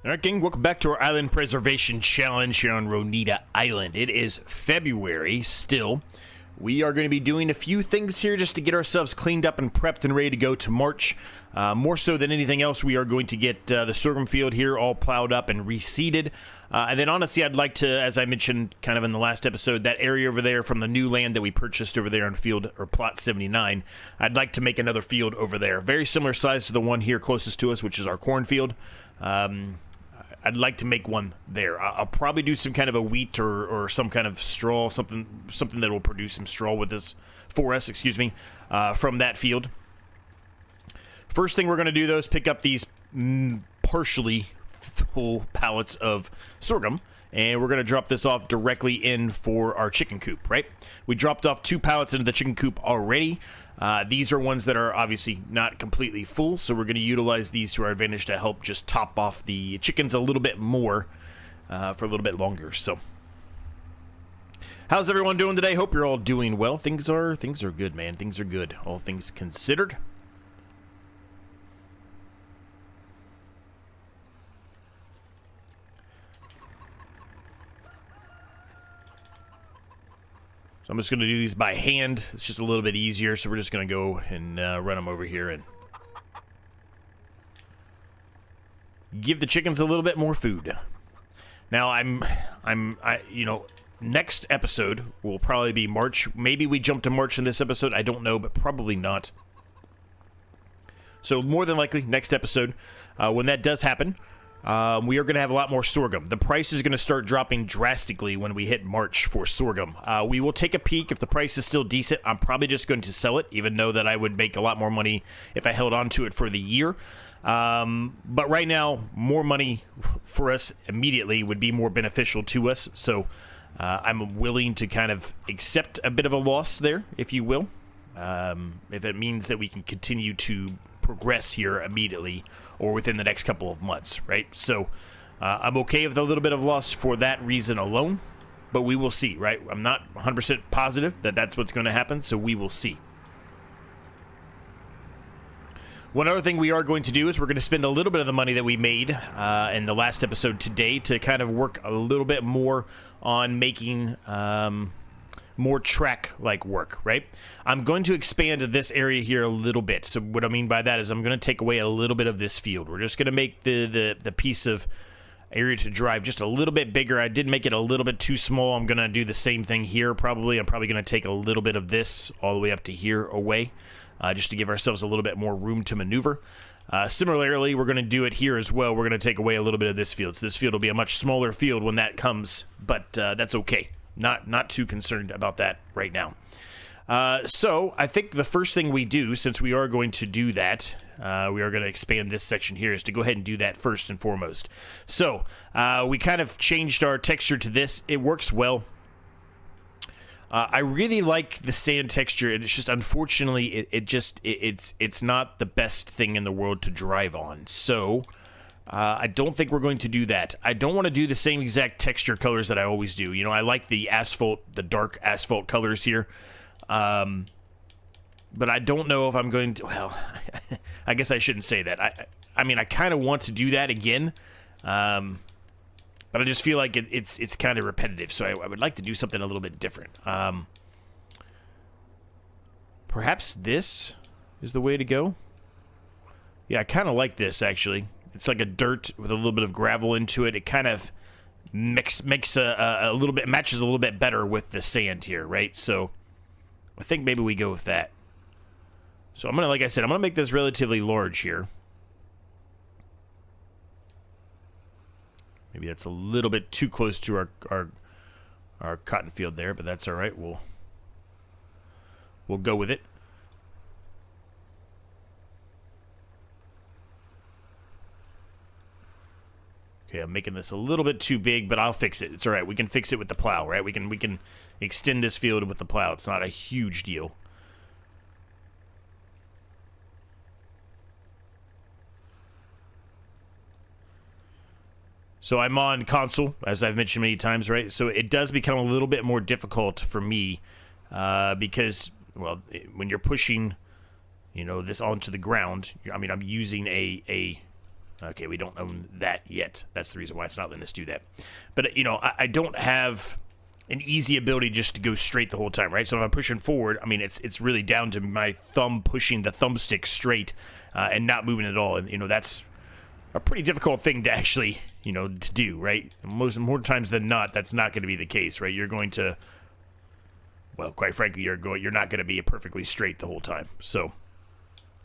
Alright, gang, welcome back to our Island Preservation Challenge here on Ronida Island. It is February still. We are going to be doing a few things here just to get ourselves cleaned up and prepped and ready to go to March. More so than anything else, we are going to get the sorghum field here all plowed up and reseeded. And then honestly, I'd like to, as I mentioned kind of in the last episode, that area over there from the new land that we purchased over there on field or plot 79, I'd like to make another field over there. Very similar size to the one here closest to us, which is our cornfield. I'd like to make one there. I'll probably do some kind of a wheat or some kind of straw, something that will produce some straw with this for us, from that field. First thing we're going to do, though, is pick up these partially full pallets of sorghum, and we're going to drop this off directly in for our chicken coop, right? We dropped off 2 pallets into the chicken coop already. These are ones that are obviously not completely full, so we're going to utilize these to our advantage to help just top off the chickens a little bit more for a little bit longer. So, how's everyone doing today? Hope you're all doing well. Things are good, man. Things are good, all things considered. So I'm just going to do these by hand. It's just a little bit easier, so we're just going to go and run them over here and give the chickens a little bit more food. Now, next episode will probably be March. Maybe we jump to March in this episode. I don't know, but probably not. So more than likely, next episode, when that does happen, we are going to have a lot more sorghum. The price is going to start dropping drastically when we hit March for sorghum. We will take a peek. If the price is still decent, I'm probably just going to sell it, even though that I would make a lot more money if I held on to it for the year. But right now, more money for us immediately would be more beneficial to us. So I'm willing to kind of accept a bit of a loss there, if you will. If it means that we can continue to progress here immediately or within the next couple of months, right? So I'm okay with a little bit of loss for that reason alone, but we will see, right? I'm not 100% positive that that's what's going to happen, so we will see. One other thing we are going to do is we're going to spend a little bit of the money that we made in the last episode today to kind of work a little bit more on making more track-like work, right? I'm going to expand this area here a little bit. So what I mean by that is I'm going to take away a little bit of this field. We're just going to make the piece of area to drive just a little bit bigger. I did make it a little bit too small. I'm going to do the same thing here probably. I'm probably going to take a little bit of this all the way up to here away, just to give ourselves a little bit more room to maneuver. Similarly, we're going to do it here as well. We're going to take away a little bit of this field. So this field will be a much smaller field when that comes, but that's okay. Not too concerned about that right now. So I think the first thing we do, since we are going to do that, we are going to expand this section here, is to go ahead and do that first and foremost. So we kind of changed our texture to this. It works well. I really like the sand texture. It's just, unfortunately, it's not the best thing in the world to drive on. So I don't think we're going to do that. I don't want to do the same exact texture colors that I always do. You know, I like the asphalt, the dark asphalt colors here. But I don't know if I'm going to, well, I guess I shouldn't say that. I mean, I kind of want to do that again. But I just feel like it's kind of repetitive. So I would like to do something a little bit different. Perhaps this is the way to go. Yeah, I kind of like this, actually. It's like a dirt with a little bit of gravel into it. It kind of makes a little bit, matches a little bit better with the sand here, right? So I think maybe we go with that. So I'm going to, like I said, I'm going to make this relatively large here. Maybe that's a little bit too close to our cotton field there, but that's all right. We'll go with it. Okay, I'm making this a little bit too big, but I'll fix it. It's all right. We can fix it with the plow, right? We can extend this field with the plow. It's not a huge deal. So I'm on console, as I've mentioned many times, right? So it does become a little bit more difficult for me because, well, when you're pushing, you know, this onto the ground, I mean, I'm using a Okay, we don't own that yet. That's the reason why it's not letting us do that. But, you know, I don't have an easy ability just to go straight the whole time, right? So if I'm pushing forward, I mean, it's really down to my thumb pushing the thumbstick straight and not moving at all. And, you know, that's a pretty difficult thing to actually, you know, to do, right? More times than not, that's not going to be the case, right? You're going to, well, quite frankly, you're not going to be perfectly straight the whole time. So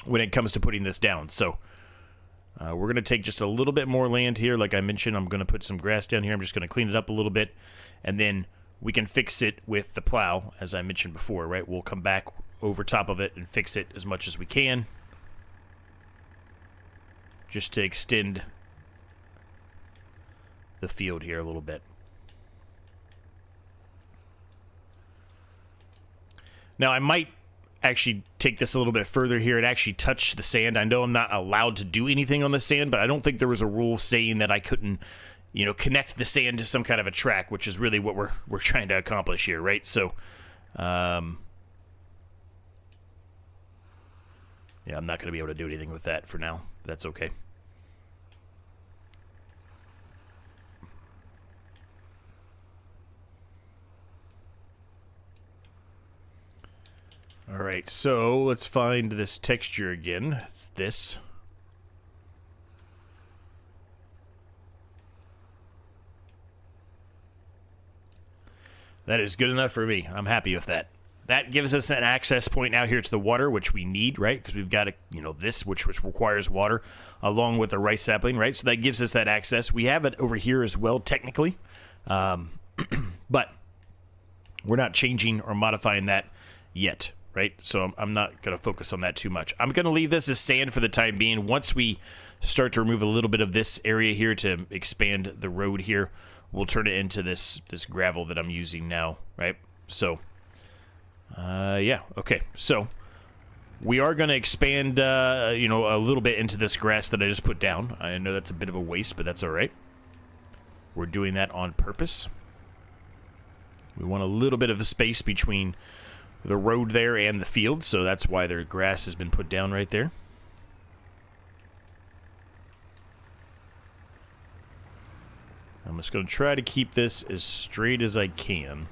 when it comes to putting this down, so we're going to take just a little bit more land here. Like I mentioned, I'm going to put some grass down here. I'm just going to clean it up a little bit, and then we can fix it with the plow, as I mentioned before, right? We'll come back over top of it and fix it as much as we can, just to extend the field here a little bit. Now, I might actually take this a little bit further here and actually touch the sand. I know I'm not allowed to do anything on the sand, but I don't think there was a rule saying that I couldn't, you know, connect the sand to some kind of a track, which is really what we're trying to accomplish here, right? So, yeah, I'm not going to be able to do anything with that for now. That's okay. All right, so let's find this texture again. It's this. That is good enough for me. I'm happy with that. That gives us an access point now here to the water, which we need, right? Because we've got, you know, this, which requires water, along with the rice sapling, right? So that gives us that access. We have it over here as well, technically. But we're not changing or modifying that yet, right? So I'm not going to focus on that too much. I'm going to leave this as sand for the time being. Once we start to remove a little bit of this area here to expand the road here, we'll turn it into this gravel that I'm using now, right? So, yeah, okay. So we are going to expand, you know, a little bit into this grass that I just put down. I know that's a bit of a waste, but that's all right. We're doing that on purpose. We want a little bit of a space between the road there and the field, so that's why their grass has been put down right there. I'm just going to try to keep this as straight as I can.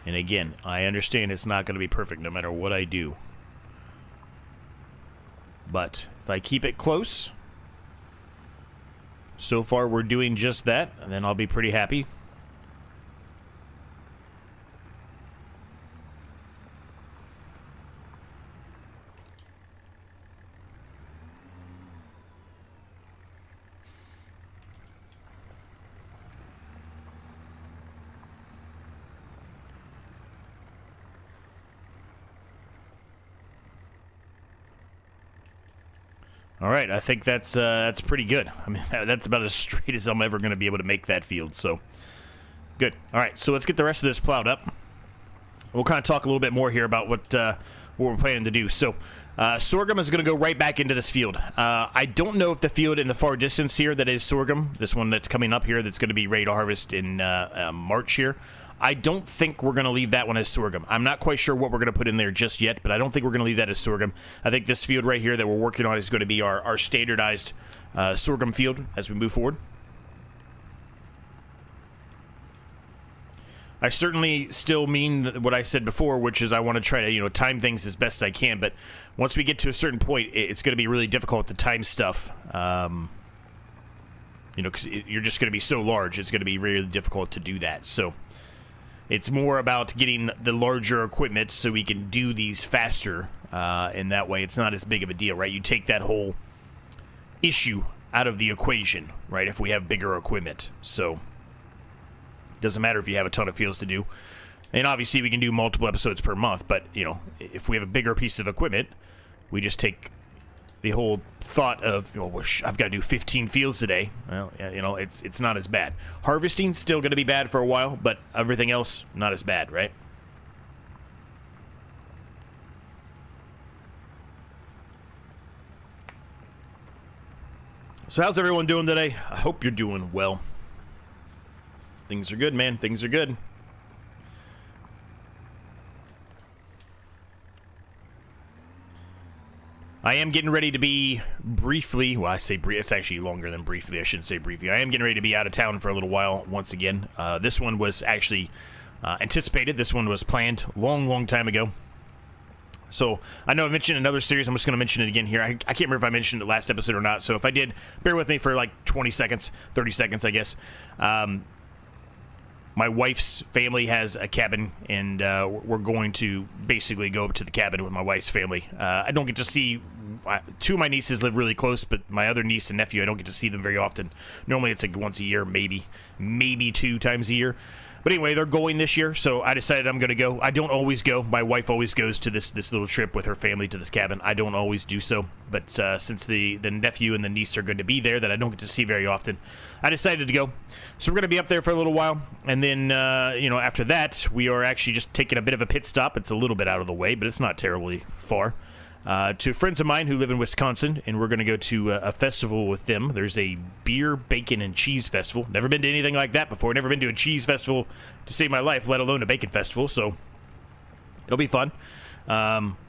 And again, I understand it's not going to be perfect no matter what I do. But if I keep it close, so far we're doing just that, and then I'll be pretty happy. All right, I think that's pretty good. I mean, that's about as straight as I'm ever going to be able to make that field, so good. All right, so let's get the rest of this plowed up. We'll kind of talk a little bit more here about what we're planning to do. So sorghum is going to go right back into this field. I don't know if the field in the far distance here that is sorghum, this one that's coming up here that's going to be ready to harvest in March here, I don't think we're going to leave that one as sorghum. I'm not quite sure what we're going to put in there just yet, but I don't think we're going to leave that as sorghum. I think this field right here that we're working on is going to be our standardized sorghum field as we move forward. I certainly still mean what I said before, which is I want to try to, you know, time things as best I can, but once we get to a certain point, it's going to be really difficult to time stuff, you know, because you're just going to be so large, it's going to be really difficult to do that, so it's more about getting the larger equipment so we can do these faster, and that way it's not as big of a deal, right? You take that whole issue out of the equation, right, if we have bigger equipment. So it doesn't matter if you have a ton of fields to do. And obviously we can do multiple episodes per month, but, you know, if we have a bigger piece of equipment, we just take the whole thought of, you know, I've got to do 15 fields today. Well, you know, it's not as bad. Harvesting still going to be bad for a while, but everything else not as bad, right? So how's everyone doing today? I hope you're doing well. Things are good, man. Things are good. I am getting ready to be briefly, well, I say it's actually longer than briefly. I shouldn't say briefly. I am getting ready to be out of town for a little while once again. This one was actually anticipated. This one was planned long time ago. So I know I mentioned another series. I'm just going to mention it again here. I can't remember if I mentioned it last episode or not. So if I did, bear with me for like 20 seconds, 30 seconds, I guess. My wife's family has a cabin, and we're going to basically go up to the cabin with my wife's family. I don't get to see... two of my nieces live really close, but my other niece and nephew, I don't get to see them very often. Normally it's like once a year, maybe 2 times a year. But anyway, they're going this year, so I decided I'm going to go. I don't always go. My wife always goes to this little trip with her family to this cabin. I don't always do so. But since the nephew and the niece are going to be there that I don't get to see very often, I decided to go. So we're going to be up there for a little while. And then, after that, we are actually just taking a bit of a pit stop. It's a little bit out of the way, but it's not terribly far. To friends of mine who live in Wisconsin, and we're going to go to a festival with them. There's a beer, bacon, and cheese festival. Never been to anything like that before. Never been to a cheese festival to save my life, let alone a bacon festival. So it'll be fun.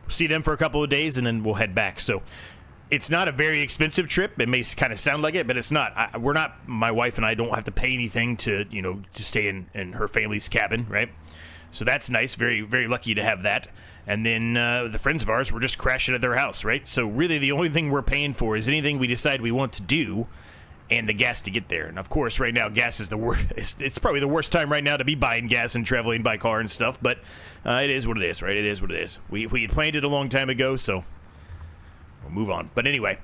See them for a couple of days, and then we'll head back. So it's not a very expensive trip. It may kind of sound like it, but it's not. We're not. My wife and I don't have to pay anything to stay in her family's cabin, right? So that's nice. Very, very lucky to have that. And then the friends of ours, we're just crashing at their house, right? So really the only thing we're paying for is anything we decide we want to do and the gas to get there. And of course, right now, gas is the worst. It's probably the worst time right now to be buying gas and traveling by car and stuff. But it is what it is, right? It is what it is. We had planned it a long time ago, so we'll move on. But anyway,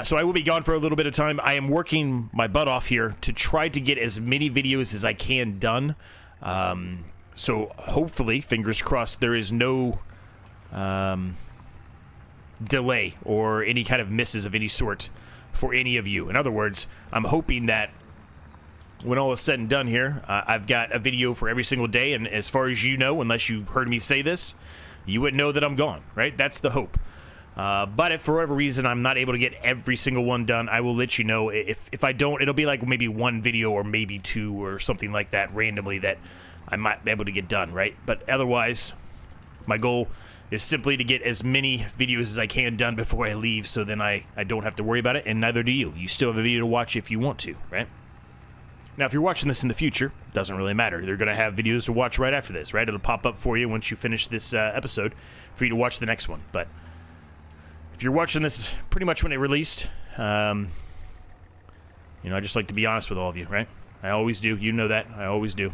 so I will be gone for a little bit of time. I am working my butt off here to try to get as many videos as I can done. So hopefully, fingers crossed, there is no delay or any kind of misses of any sort for any of you. In other words, I'm hoping that when all is said and done here, I've got a video for every single day, and as far as you know, unless you heard me say this, you wouldn't know that I'm gone, right? That's the hope. But if for whatever reason I'm not able to get every single one done, I will let you know. If I don't, it'll be like maybe one video or maybe two or something like that randomly that I might be able to get done, right? But otherwise, my goal is simply to get as many videos as I can done before I leave, so then I don't have to worry about it, and neither do you. You still have a video to watch if you want to, right? Now, if you're watching this in the future, it doesn't really matter. They're going to have videos to watch right after this, right? It'll pop up for you once you finish this episode for you to watch the next one. But if you're watching this pretty much when it released, I just like to be honest with all of you, right? I always do. You know that. I always do.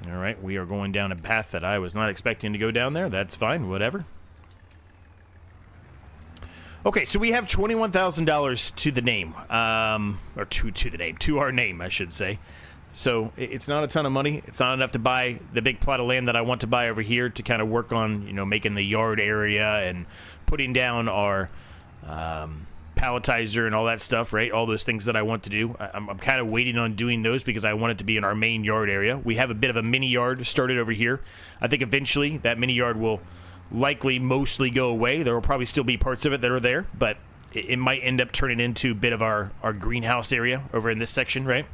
All right, we are going down a path that I was not expecting to go down there. That's fine, whatever. Okay, so we have $21,000 to the name, or to the name, to our name, I should say. So it's not a ton of money. It's not enough to buy the big plot of land that I want to buy over here to kind of work on, making the yard area and putting down our palletizer and all that stuff, right? All those things that I want to do. I'm kind of waiting on doing those because I want it to be in our main yard area. We have a bit of a mini yard started over here. I think eventually that mini yard will likely mostly go away. There will probably still be parts of it that are there, but it might end up turning into a bit of our greenhouse area over in this section, right?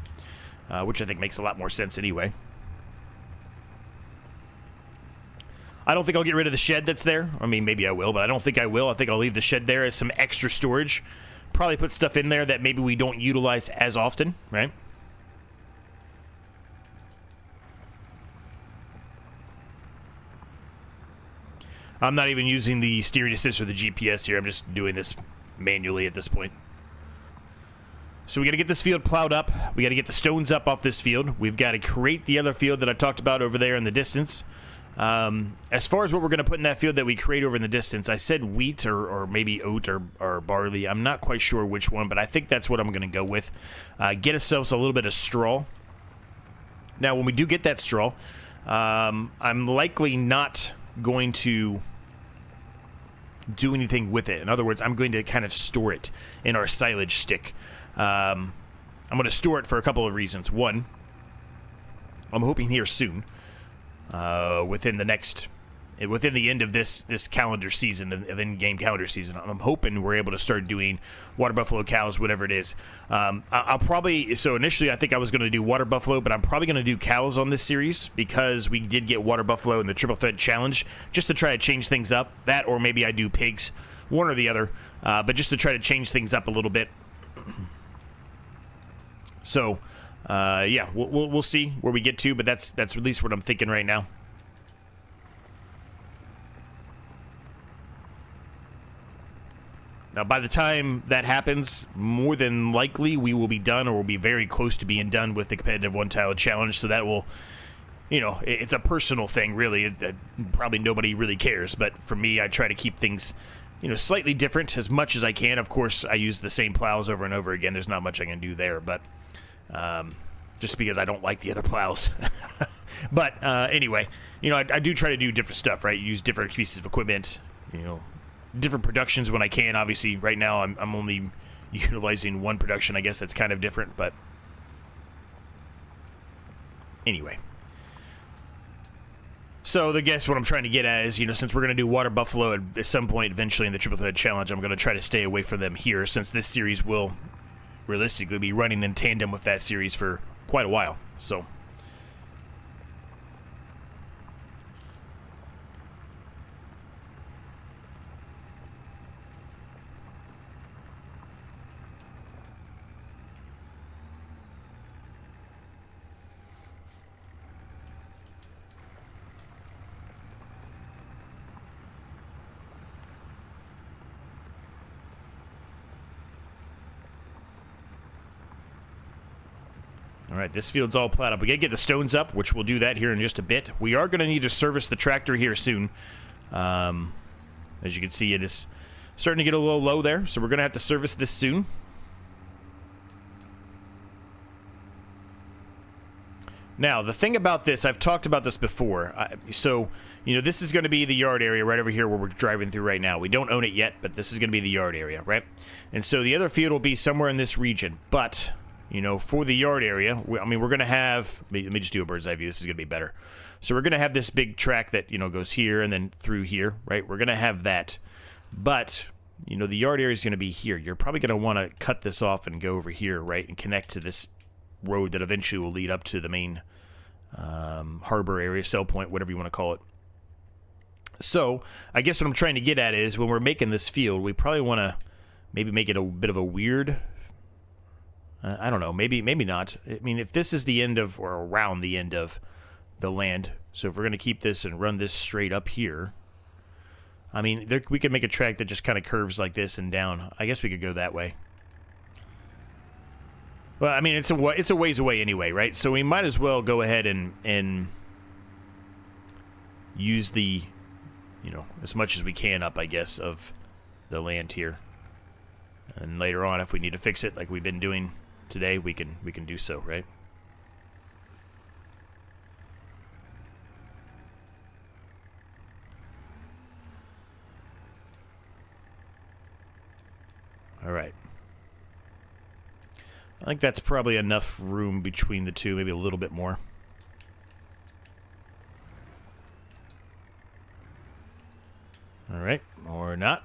Which I think makes a lot more sense anyway. I don't think I'll get rid of the shed that's there. I mean, maybe I will, but I don't think I will. I think I'll leave the shed there as some extra storage. Probably put stuff in there that maybe we don't utilize as often, right? I'm not even using the steering assist or the GPS here. I'm just doing this manually at this point. So we got to get this field plowed up. We got to get the stones up off this field. We've got to create the other field that I talked about over there in the distance. As far as what we're going to put in that field that we create over in the distance, I said wheat or maybe oat or barley. I'm not quite sure which one, but I think that's what I'm going to go with. Get ourselves a little bit of straw. Now, when we do get that straw, I'm likely not going to do anything with it. In other words, I'm going to kind of store it in our silage stick. I'm going to store it for a couple of reasons. One, I'm hoping here soon, within the end of this calendar season, of in-game calendar season, I'm hoping we're able to start doing water buffalo cows, whatever it is. I'll probably, so initially I think I was going to do water buffalo, but I'm probably going to do cows on this series because we did get water buffalo in the triple threat challenge, just to try to change things up. That, or maybe I do pigs. one or the other, but just to try to change things up a little bit. So, yeah, we'll see where we get to, but that's at least what I'm thinking right now. Now, by the time that happens, more than likely we will be done, or we'll be very close to being done with the competitive one-tile challenge. So that will, you know, it's a personal thing, really. Probably nobody really cares, but for me, I try to keep things, you know, slightly different as much as I can. Of course, I use the same plows over and over again. There's not much I can do there, but just because I don't like the other plows. But anyway, you know, I do try to do different stuff, right? Use different pieces of equipment, you know, different productions when I can. Obviously, right now I'm only utilizing one production. I guess that's kind of different, but anyway. So I guess what I'm trying to get at is, you know, since we're going to do water buffalo at some point eventually in the triple thread challenge, I'm going to try to stay away from them here, since this series will realistically be running in tandem with that series for quite a while. So all right, this field's all plowed up. We got to get the stones up, which we'll do that here in just a bit. We are going to need to service the tractor here soon. As you can see, it is starting to get a little low there, so we're going to have to service this soon. Now, the thing about this, I've talked about this before. So, you know, this is going to be the yard area right over here where we're driving through right now. We don't own it yet, but this is going to be the yard area, right? And so the other field will be somewhere in this region, but you know, for the yard area, I mean, we're going to have, let me just do a bird's eye view. This is going to be better. So we're going to have this big track that, you know, goes here and then through here, right? We're going to have that. But, you know, the yard area is going to be here. You're probably going to want to cut this off and go over here, right? And connect to this road that eventually will lead up to the main harbor area, sell point, whatever you want to call it. So I guess what I'm trying to get at is when we're making this field, we probably want to maybe make it a bit of a weird, I don't know, maybe not. I mean, if this is the end of, or around the end of the land, so if we're going to keep this and run this straight up here, I mean, we could make a track that just kind of curves like this and down. I guess we could go that way. Well, I mean, it's a ways away anyway, right? So we might as well go ahead and use the, you know, as much as we can up, I guess, of the land here. And later on, if we need to fix it like we've been doing today, we can do so, right? All right. I think that's probably enough room between the two, maybe a little bit more. All right, or not.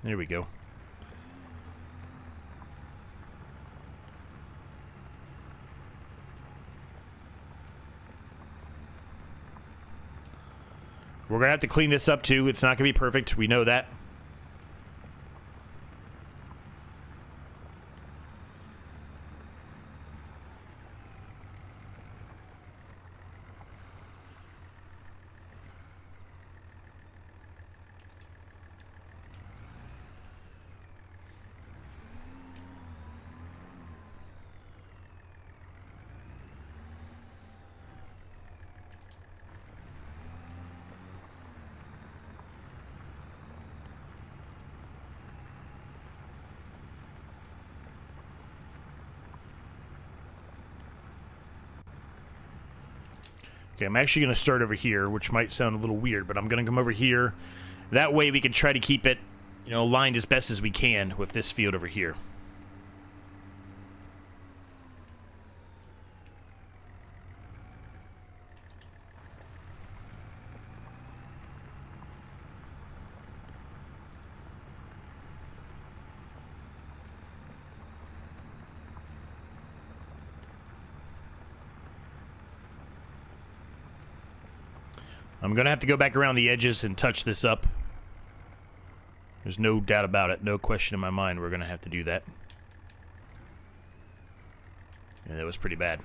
There we go. We're going to have to clean this up too. It's not going to be perfect. We know that. Okay, I'm actually going to start over here, which might sound a little weird, but I'm going to come over here. That way we can try to keep it, you know, aligned as best as we can with this field over here. I'm going to have to go back around the edges and touch this up. There's no doubt about it. No question in my mind we're going to have to do that. Yeah, that was pretty bad.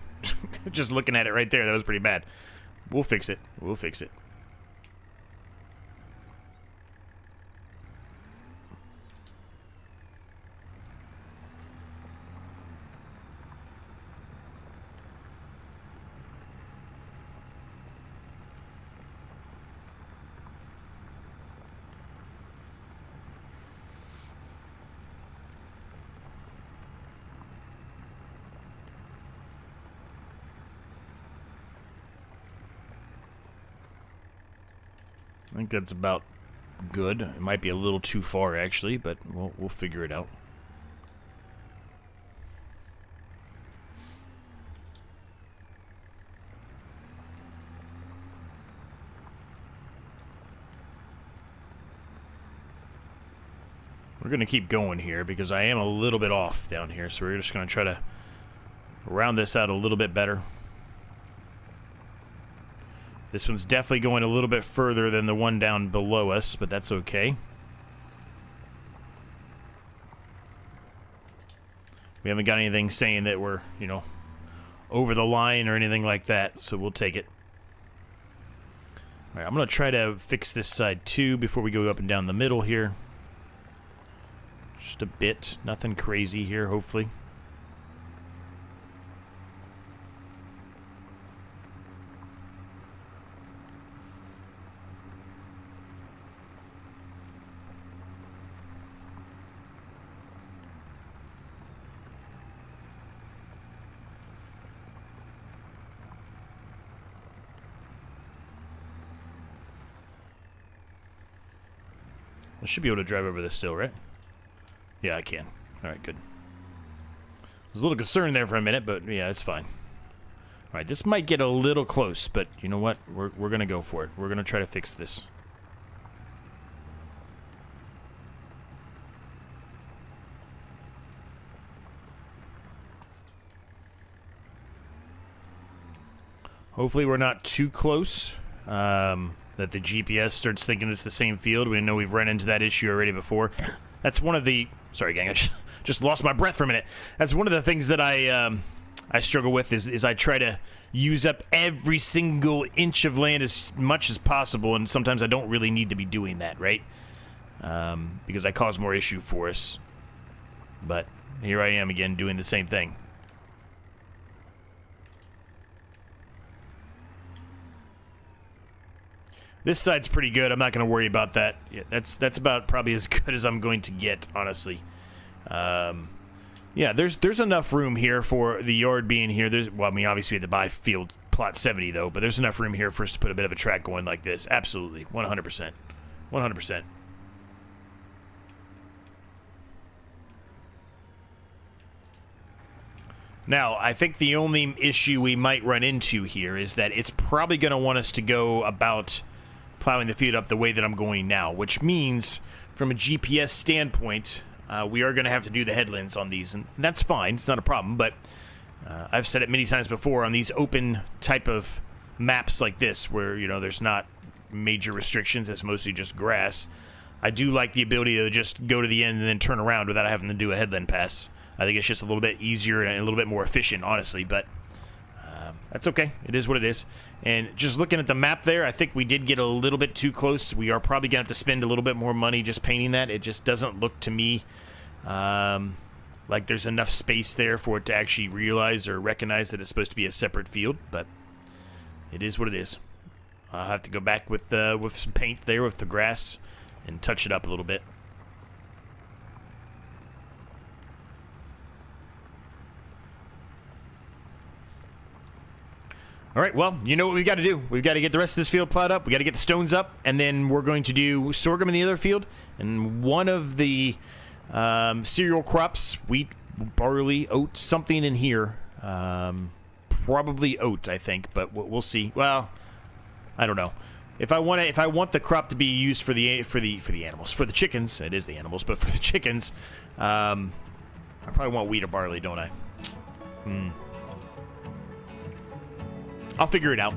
Just looking at it right there, that was pretty bad. We'll fix it. We'll fix it. I think that's about good. It might be a little too far, actually, but we'll figure it out. We're going to keep going here because I am a little bit off down here, so we're just going to try to round this out a little bit better. This one's definitely going a little bit further than the one down below us, but that's okay. We haven't got anything saying that we're, you know, over the line or anything like that, so we'll take it. All right, I'm going to try to fix this side too before we go up and down the middle here. Just a bit. Nothing crazy here, hopefully. I should be able to drive over this still, right? Yeah, I can. Alright, good. I was a little concerned there for a minute, but yeah, it's fine. Alright, this might get a little close, but you know what? We're going to go for it. We're going to try to fix this. Hopefully we're not too close. That the GPS starts thinking it's the same field. We know we've run into that issue already before. That's one of the... Sorry, gang. I just lost my breath for a minute. That's one of the things that I struggle with is I try to use up every single inch of land as much as possible, and sometimes I don't really need to be doing that, right? Because I cause more issue for us. But here I am again doing the same thing. This side's pretty good. I'm not going to worry about that. Yeah, that's about probably as good as I'm going to get, honestly. Yeah, there's enough room here for the yard being here. Well, I mean, obviously we had to buy field plot 70 though, but there's enough room here for us to put a bit of a track going like this. Absolutely, 100%, 100%. Now, I think the only issue we might run into here is that it's probably going to want us to go about plowing the field up the way that I'm going now, which means from a GPS standpoint, we are going to have to do the headlands on these, and that's fine. It's not a problem, but I've said it many times before on these open type of maps like this where, you know, there's not major restrictions. It's mostly just grass. I do like the ability to just go to the end and then turn around without having to do a headland pass. I think it's just a little bit easier and a little bit more efficient, honestly, but that's okay. It is what it is. And just looking at the map there, I think we did get a little bit too close. We are probably going to have to spend a little bit more money just painting that. It just doesn't look to me like there's enough space there for it to actually realize or recognize that it's supposed to be a separate field, but it is what it is. I'll have to go back with some paint there with the grass and touch it up a little bit. All right, well, you know what we've got to do. We've got to get the rest of this field plowed up. We've got to get the stones up, and then we're going to do sorghum in the other field. And one of the cereal crops, wheat, barley, oat, something in here. Probably oat, I think, but we'll see. Well, I don't know. If I want the crop to be used for the animals, for the chickens, it is the animals, but for the chickens, I probably want wheat or barley, don't I? I'll figure it out.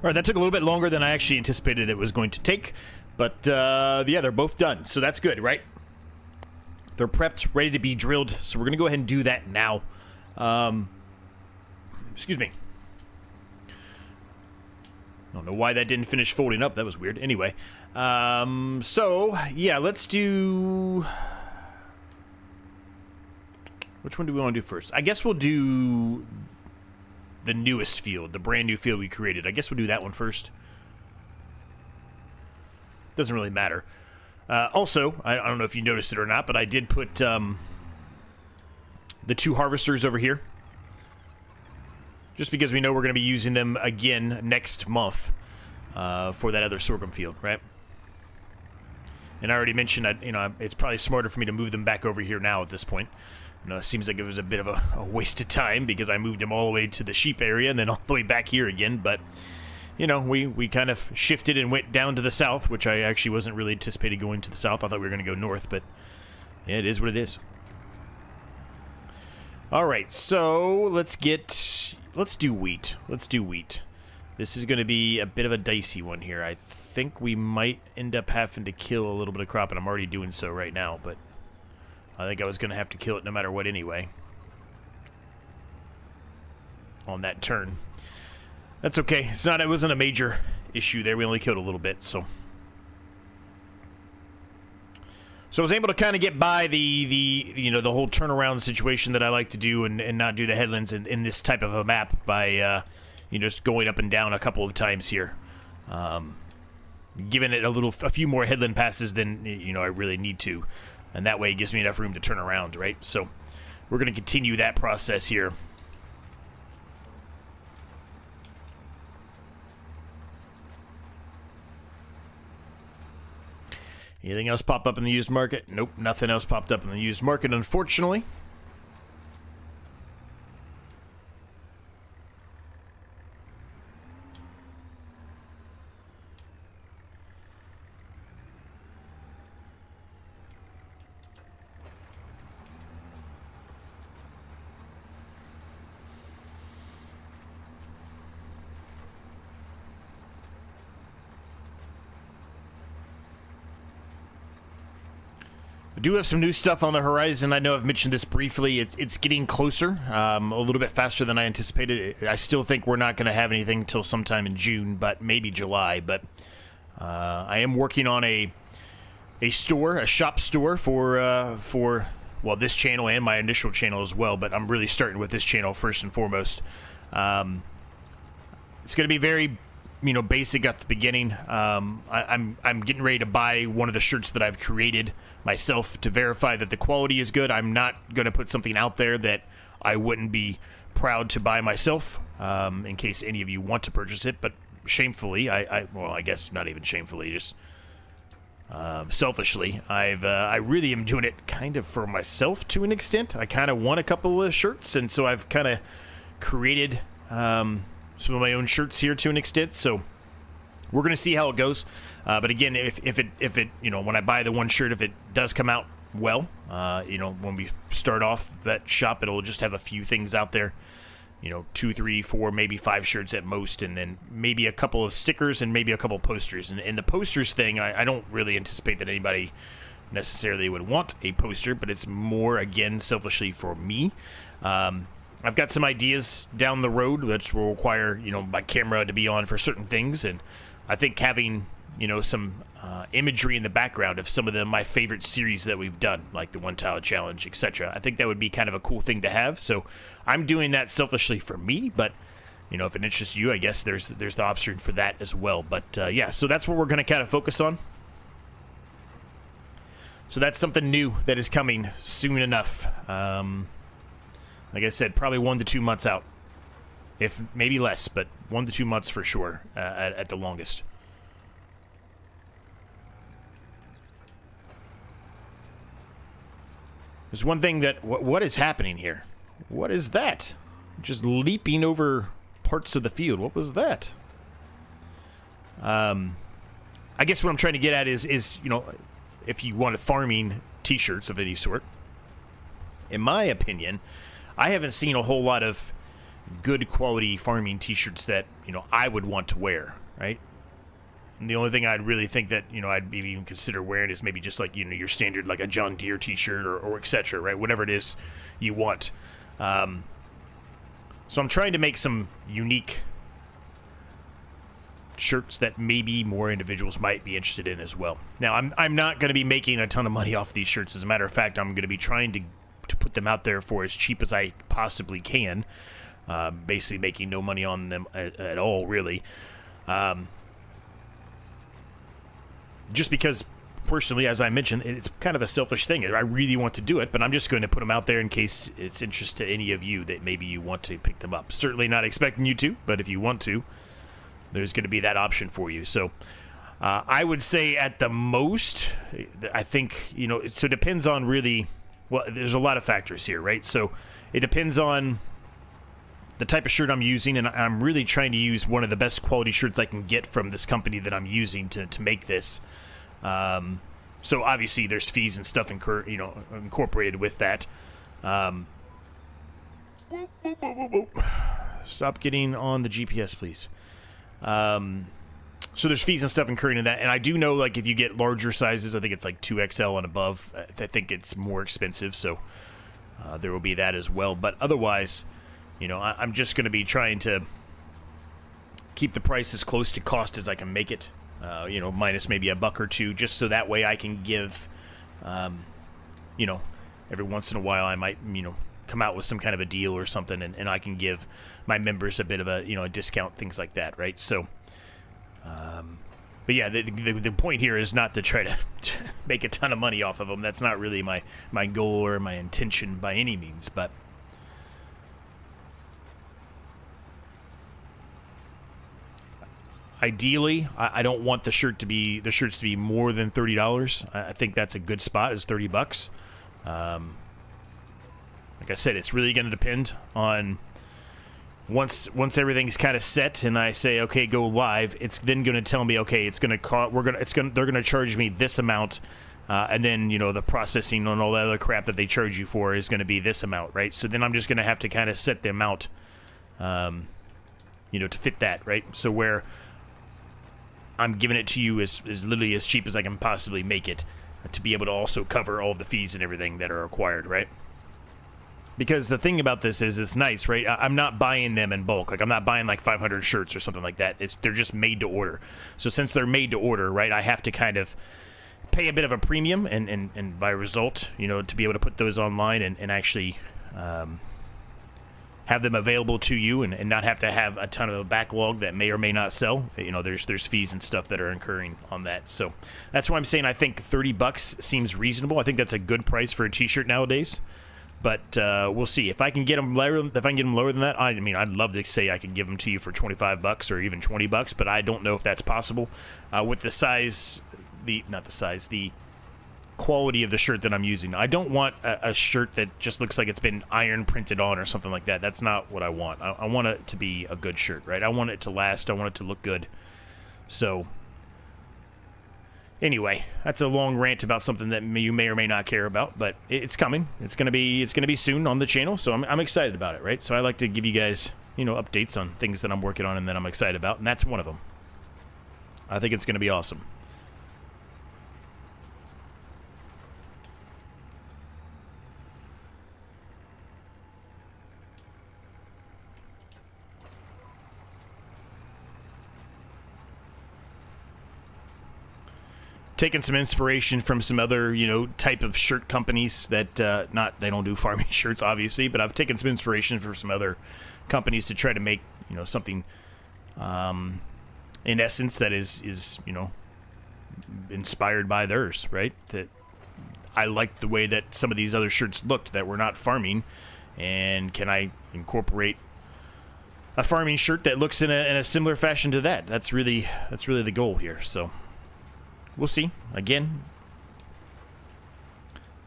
right, that took a little bit longer than I actually anticipated it was going to take. But, yeah, they're both done. So that's good, right? They're prepped, ready to be drilled. So we're going to go ahead and do that now. Excuse me. I don't know why that didn't finish folding up. That was weird. Anyway, so, yeah, let's do... Which one do we want to do first? I guess we'll do the newest field, the brand new field we created. I guess we'll do that one first. Doesn't really matter. Also, I don't know if you noticed it or not, but I did put the 2 harvesters over here. Just because we know we're going to be using them again next month for that other sorghum field, right? And I already mentioned that, you know, it's probably smarter for me to move them back over here now at this point. You know, it seems like it was a bit of a waste of time because I moved them all the way to the sheep area and then all the way back here again. But, you know, we kind of shifted and went down to the south, which I actually wasn't really anticipating going to the south. I thought we were going to go north, but yeah, it is what it is. All right, so let's do wheat. Let's do wheat. This is going to be a bit of a dicey one here. I think we might end up having to kill a little bit of crop, and I'm already doing so right now, but I think I was going to have to kill it no matter what anyway. On that turn. That's okay. It wasn't a major issue there. We only killed a little bit, so. So I was able to kind of get by the whole turnaround situation that I like to do and not do the headlands in this type of a map by, just going up and down a couple of times here. Giving it a few more headland passes than, I really need to. And that way it gives me enough room to turn around, right? So we're going to continue that process here. Anything else pop up in the used market? Nope, nothing else popped up in the used market, unfortunately. I do have some new stuff on the horizon. I know I've mentioned this briefly. It's getting closer, a little bit faster than I anticipated. I still think we're not going to have anything until sometime in June, but maybe July. But I am working on a shop store for this channel and my initial channel as well. But I'm really starting with this channel first and foremost. It's going to be very basic at the beginning. I'm getting ready to buy one of the shirts that I've created myself to verify that the quality is good. I'm not going to put something out there that I wouldn't be proud to buy myself, in case any of you want to purchase it. But shamefully, I guess not even shamefully, just selfishly, I really am doing it kind of for myself to an extent. I kind of want a couple of shirts, and so I've kind of created some of my own shirts here to an extent, so we're going to see how it goes. But again, if it when I buy the one shirt, if it does come out well, when we start off that shop, it'll just have a few things out there, 2, 3, 4, maybe 5 shirts at most, and then maybe a couple of stickers and maybe a couple of posters. And the posters thing, I don't really anticipate that anybody necessarily would want a poster, but it's more, again, selfishly for me. I've got some ideas down the road which will require, my camera to be on for certain things, and I think having, some imagery in the background of some of my favorite series that we've done, like the One Tile Challenge, etc. I think that would be kind of a cool thing to have, so I'm doing that selfishly for me, but, if it interests you, I guess there's the option for that as well. But, yeah, so that's what we're going to kind of focus on. So that's something new that is coming soon enough. Like I said, probably 1 to 2 months out. If maybe less, but 1 to 2 months for sure, at the longest. There's one thing that... What is happening here? What is that? Just leaping over parts of the field. What was that? I guess what I'm trying to get at is if you want farming t-shirts of any sort, in my opinion, I haven't seen a whole lot of, good quality farming t-shirts that, you know, I would want to wear, right? And the only thing I'd really think that, you know, I'd maybe even consider wearing is maybe just like, you know, your standard, like a John Deere t-shirt or et cetera, right? Whatever it is you want. So I'm trying to make some unique shirts that maybe more individuals might be interested in as well. Now, I'm not going to be making a ton of money off these shirts. As a matter of fact, I'm going to be trying to put them out there for as cheap as I possibly can. Basically making no money on them at all, really. Just because, personally, as I mentioned, it's kind of a selfish thing. I really want to do it, but I'm just going to put them out there in case it's interest to any of you that maybe you want to pick them up. Certainly not expecting you to, but if you want to, there's going to be that option for you. So I would say at the most, I think, you know, so it depends on really, well, there's a lot of factors here, right? So it depends on the type of shirt I'm using, and I'm really trying to use one of the best quality shirts I can get from this company that I'm using to make this. So obviously there's fees and stuff incorporated with that. Stop getting on the GPS, please. So there's fees and stuff incurring in that, and I do know, like, if you get larger sizes, I think it's like 2XL and above, I think it's more expensive, so there will be that as well. But otherwise, you know, I'm just going to be trying to keep the price as close to cost as I can make it, you know, minus maybe a buck or two, just so that way I can give, you know, every once in a while I might, you know, come out with some kind of a deal or something, and I can give my members a bit of a, you know, a discount, things like that, right? So, but yeah, the point here is not to try to make a ton of money off of them. That's not really my goal or my intention by any means, but ideally, I don't want the shirts to be more than $30. I think that's a good spot, is $30. Like I said, it's really going to depend on once everything's kind of set and I say, okay, go live. It's then going to tell me, okay, it's going to cost. They're going to charge me this amount, and then, you know, the processing and all that other crap that they charge you for is going to be this amount, right? So then I'm just going to have to kind of set the amount, you know, to fit that, right? So where I'm giving it to you as literally as cheap as I can possibly make it, to be able to also cover all of the fees and everything that are required, right? Because the thing about this is, it's nice, right? I'm not buying them in bulk. Like, I'm not buying like 500 shirts or something like that. They're just made to order. So since they're made to order, right, I have to kind of pay a bit of a premium, and by result, you know, to be able to put those online and actually have them available to you, and not have to have a ton of a backlog that may or may not sell. You know, there's fees and stuff that are incurring on that. So that's why I'm saying I think $30 seems reasonable. I think that's a good price for a t-shirt nowadays. But we'll see if I can get them lower. If I can get them lower than that, I mean, I'd love to say I could give them to you for $25 or even $20, but I don't know if that's possible with the size, the quality of the shirt that I'm using. I don't want a shirt that just looks like it's been iron printed on or something like that. That's not what I want. I want it to be a good shirt, right? I want it to last. I want it to look good. So anyway, that's a long rant about something that you may or may not care about, but it's coming. It's gonna be soon on the channel, so I'm excited about it, right? So I like to give you guys, you know, updates on things that I'm working on and that I'm excited about, and that's one of them. I think it's gonna be awesome. Taking some inspiration from some other, you know, type of shirt companies that they don't do farming shirts, obviously, but I've taken some inspiration from some other companies to try to make, you know, something in essence that is you know, inspired by theirs, right? That I liked the way that some of these other shirts looked that were not farming, and can I incorporate a farming shirt that looks in a similar fashion to that? That's really the goal here. So we'll see. Again,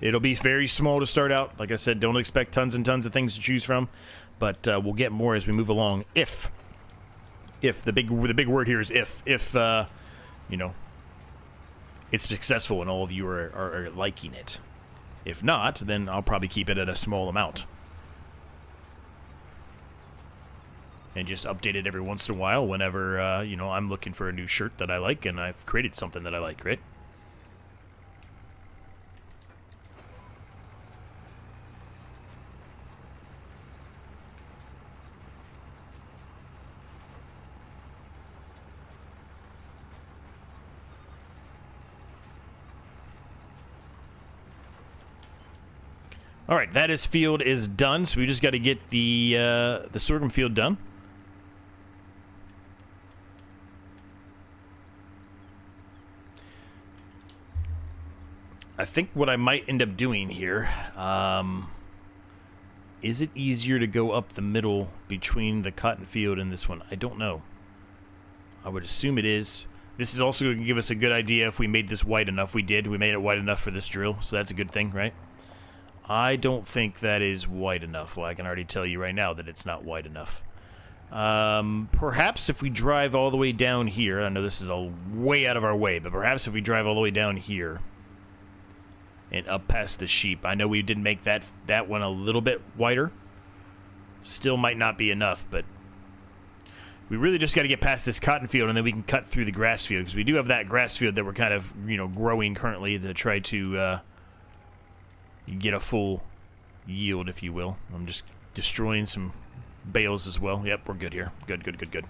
it'll be very small to start out. Like I said, don't expect tons and tons of things to choose from, but we'll get more as we move along. If the big word here is if you know, it's successful and all of you are liking it. If not, then I'll probably keep it at a small amount. and just update it every once in a while whenever, you know, I'm looking for a new shirt that I like and I've created something that I like, right? All right, that field is done, so we just got to get the sorghum field done. I think what I might end up doing here, is it easier to go up the middle between the cotton field and this one? I don't know. I would assume it is. This is also going to give us a good idea if we made this wide enough. We did. We made it wide enough for this drill, so that's a good thing, right? I don't think that is wide enough. Well, I can already tell you right now that it's not wide enough. Perhaps if we drive all the way down here, I know this is a way out of our way, but perhaps if we drive all the way down here and up past the sheep. I know we did make that one a little bit wider. Still might not be enough, but we really just got to get past this cotton field, and then we can cut through the grass field, because we do have that grass field that we're kind of, you know, growing currently to try to get a full yield, if you will. I'm just destroying some bales as well. Yep, we're good here. Good, good, good, good.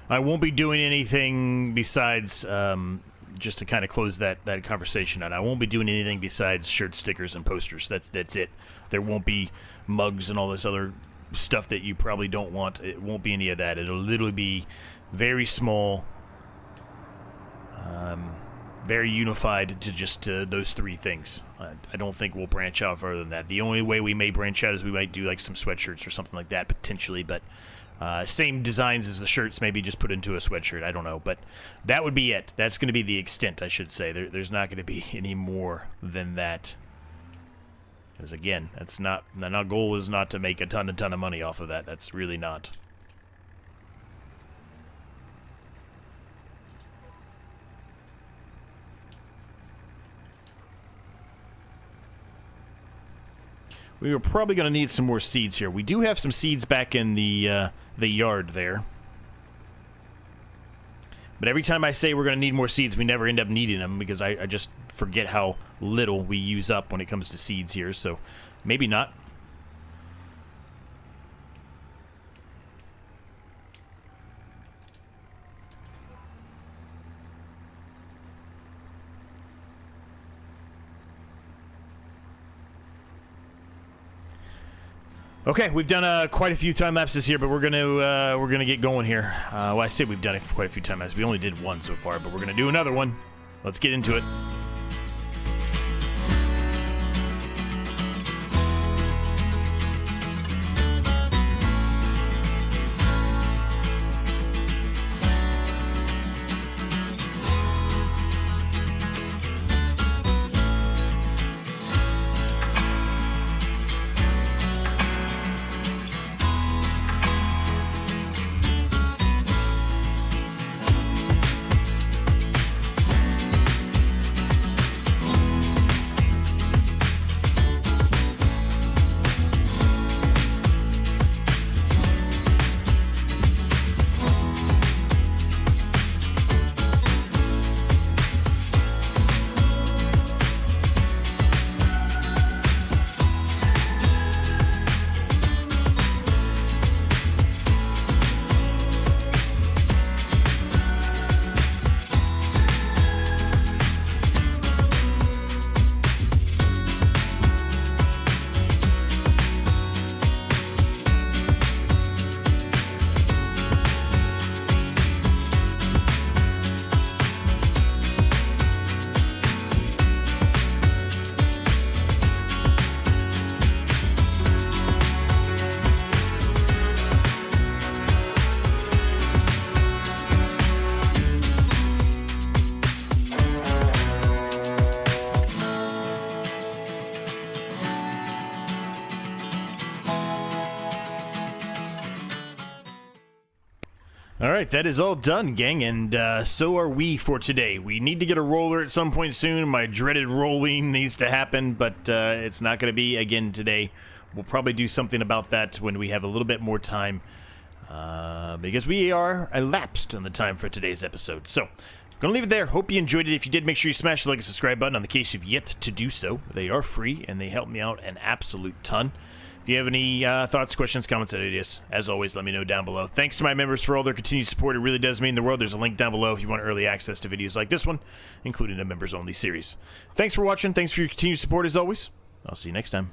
I won't be doing anything besides, just to kind of close that conversation out, I won't be doing anything besides shirt stickers and posters. That's it. There won't be mugs and all this other stuff that you probably don't want. It won't be any of that. It'll literally be very small, very unified to just those three things. I don't think we'll branch out further than that. The only way we may branch out is we might do like some sweatshirts or something like that, potentially, but same designs as the shirts, maybe just put into a sweatshirt. I don't know, but that would be it. That's going to be the extent, I should say. There's not going to be any more than that. Because again, that's not. Our goal is not to make a ton of money off of that. That's really not. We are probably going to need some more seeds here. We do have some seeds back in the yard there. But every time I say we're going to need more seeds, we never end up needing them because I just forget how little we use up when it comes to seeds here. So maybe not. Okay, we've done quite a few time lapses here, but we're gonna get going here. Well, I say we've done it quite a few time lapses. We only did one so far, but we're gonna do another one. Let's get into it. All right, that is all done, gang, and so are we for today. We need to get a roller at some point soon. My dreaded rolling needs to happen, but it's not going to be again today. We'll probably do something about that when we have a little bit more time, because we are elapsed on the time for today's episode. So, gonna leave it there. Hope you enjoyed it. If you did, make sure you smash the like and subscribe button on the case you've yet to do so. They are free, and they help me out an absolute ton. If you have any thoughts, questions, comments, and ideas, as always, let me know down below. Thanks to my members for all their continued support. It really does mean the world. There's a link down below if you want early access to videos like this one, including a members-only series. Thanks for watching. Thanks for your continued support, as always. I'll see you next time.